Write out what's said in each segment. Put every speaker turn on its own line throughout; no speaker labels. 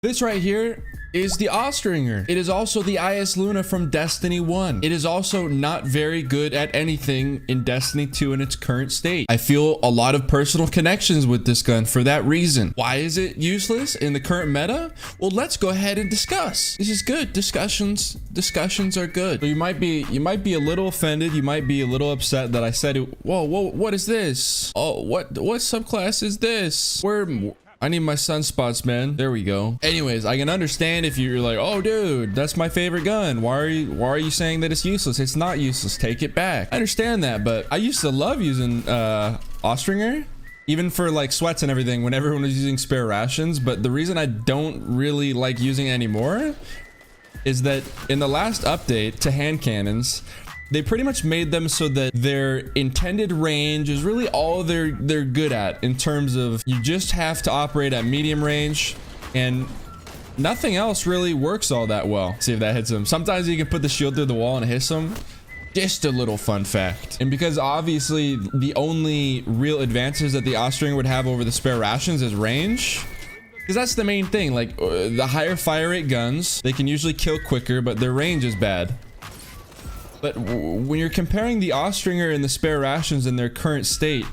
This right here is the Ostringer. It is also the IS Luna from Destiny 1. It is also not very good at anything in Destiny 2 in its current state. I feel a lot of personal connections with this gun for that reason. Why is it useless in the current meta? Well, let's go ahead and discuss. This is good. Discussions are good. So you might be a little offended. You might be a little upset that I said it. Whoa, what is this? Oh, what subclass is this? I need my sunspots, man. There we go. Anyways, I can understand if you're like, oh, dude, that's my favorite gun. Why are you saying that it's useless? It's not useless. Take it back. I understand that, but I used to love using Ostringer, even for like sweats and everything when everyone was using spare rations. But the reason I don't really like using it anymore is that in the last update to hand cannons, they pretty much made them so that their intended range is really all they're good at, in terms of you just have to operate at medium range and nothing else really works all that well. See if that hits him. Sometimes you can put the shield through the wall and it hits him. Just a little fun fact. And because obviously the only real advances that the Ostringer would have over the spare rations is range, because that's the main thing. Like the higher fire rate guns, they can usually kill quicker, but their range is bad. But when you're comparing the Ostringer and the spare rations in their current state,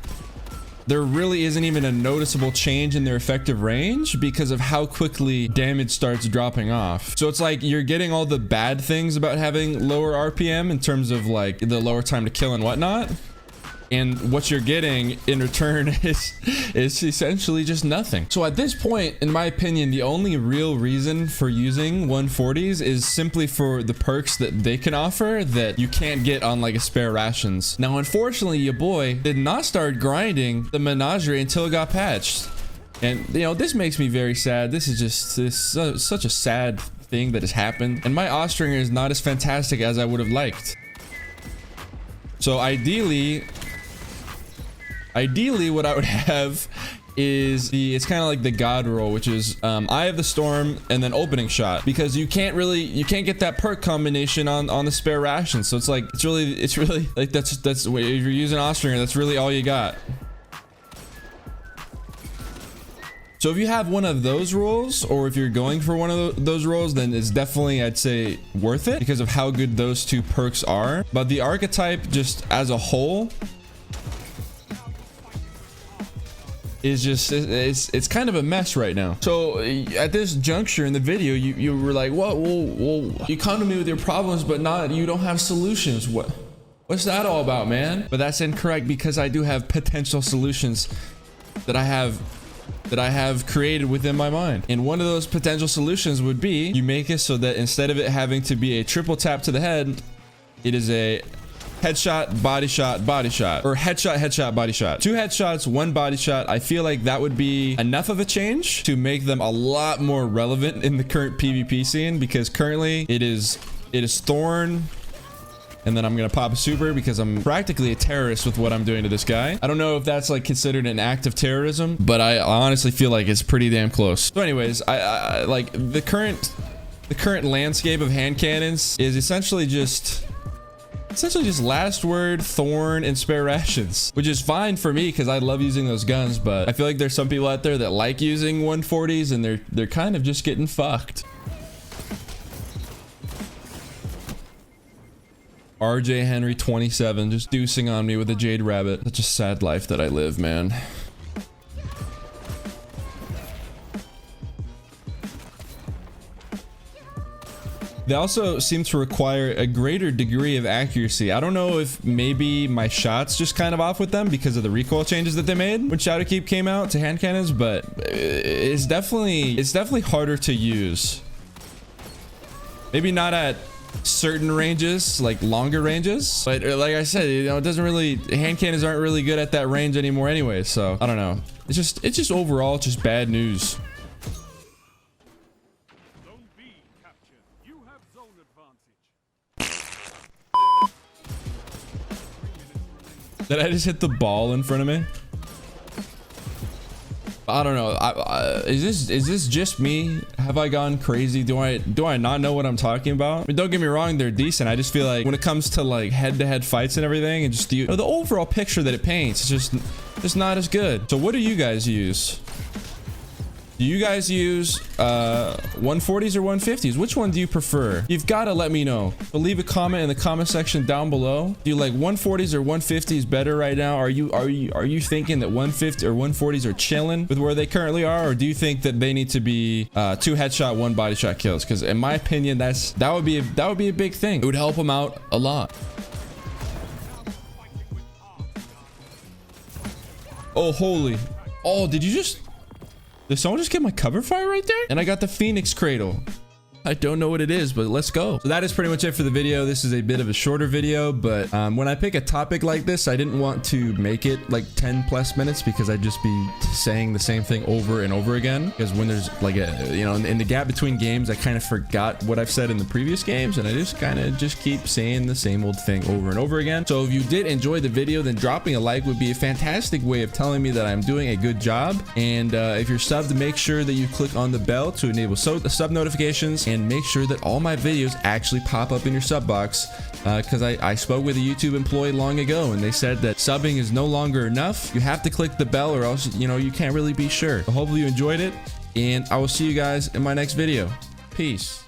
there really isn't even a noticeable change in their effective range because of how quickly damage starts dropping off. So it's like you're getting all the bad things about having lower RPM in terms of like the lower time to kill and whatnot. And what you're getting in return is essentially just nothing. So at this point, in my opinion, the only real reason for using 140s is simply for the perks that they can offer that you can't get on like a spare rations. Now, unfortunately, your boy did not start grinding the menagerie until it got patched. And, you know, this makes me very sad. This is just such a sad thing that has happened. And my Ostringer is not as fantastic as I would have liked. So ideally what I would have is it's kind of like the god roll, which is Eye of the Storm and then opening shot, because you can't get that perk combination on the spare ration. So it's really like that's if you're using Ostringer, that's really all you got. So if you have one of those rolls, or if you're going for one of those rolls, then it's definitely, I'd say, worth it because of how good those two perks are. But the Archetype just as a whole is just, it's kind of a mess right now. So at this juncture in the video, you were like, well, you come to me with your problems, but you don't have solutions. What's that all about, man? But that's incorrect, because I do have potential solutions that I have created within my mind. And one of those potential solutions would be you make it so that instead of it having to be a triple tap to the head, it is a headshot, body shot, or headshot, body shot. 2 headshots, 1 body shot. I feel like that would be enough of a change to make them a lot more relevant in the current PvP scene, because currently it is Thorn, and then I'm gonna pop a super because I'm practically a terrorist with what I'm doing to this guy. I don't know if that's like considered an act of terrorism, but I honestly feel like it's pretty damn close. So anyways, I like the current landscape of hand cannons is essentially just last word, Thorn, and spare rations, which is fine for me because I love using those guns. But I feel like there's some people out there that like using 140s, and they're kind of just getting fucked. RJ Henry 27 just deucing on me with a Jade Rabbit. Such a sad life that I live, man. They also seem to require a greater degree of accuracy. I don't know if maybe my shots just kind of off with them because of the recoil changes that they made when shadowkeep came out to hand cannons, but it's definitely harder to use. Maybe not at certain ranges, like longer ranges, but like I said, you know, hand cannons aren't really good at that range anymore anyway. So I don't know. It's just overall just bad news. Did I just hit the ball in front of me? I don't know. Is this just me? Have I gone crazy? Do I not know what I'm talking about? I mean, don't get me wrong, they're decent. I just feel like when it comes to like head-to-head fights and everything, and just the overall picture that it paints, it's just not as good. So what do you guys use? Do you guys use 140s or 150s? Which one do you prefer? You've got to let me know. But leave a comment in the comment section down below. Do you like 140s or 150s better right now? Are you thinking that 150 or 140s are chilling with where they currently are, or do you think that they need to be 2 headshot, 1 body shot kills? Because in my opinion, that would be a big thing. It would help them out a lot. Oh, holy. Oh, did someone just get my cover fire right there? And I got the Phoenix Cradle. I don't know what it is, but let's go. So that is pretty much it for the video. This is a bit of a shorter video, but when I pick a topic like this, I didn't want to make it like 10+ minutes because I'd just be saying the same thing over and over again. Because when there's like in the gap between games, I kind of forgot what I've said in the previous games, and I just kind of keep saying the same old thing over and over again. So if you did enjoy the video, then dropping a like would be a fantastic way of telling me that I'm doing a good job. And if you're subbed, make sure that you click on the bell to enable sub notifications, and make sure that all my videos actually pop up in your sub box, because I spoke with a YouTube employee long ago, and they said that subbing is no longer enough. You have to click the bell, or else you can't really be sure. So hopefully you enjoyed it, and I will see you guys in my next video. Peace.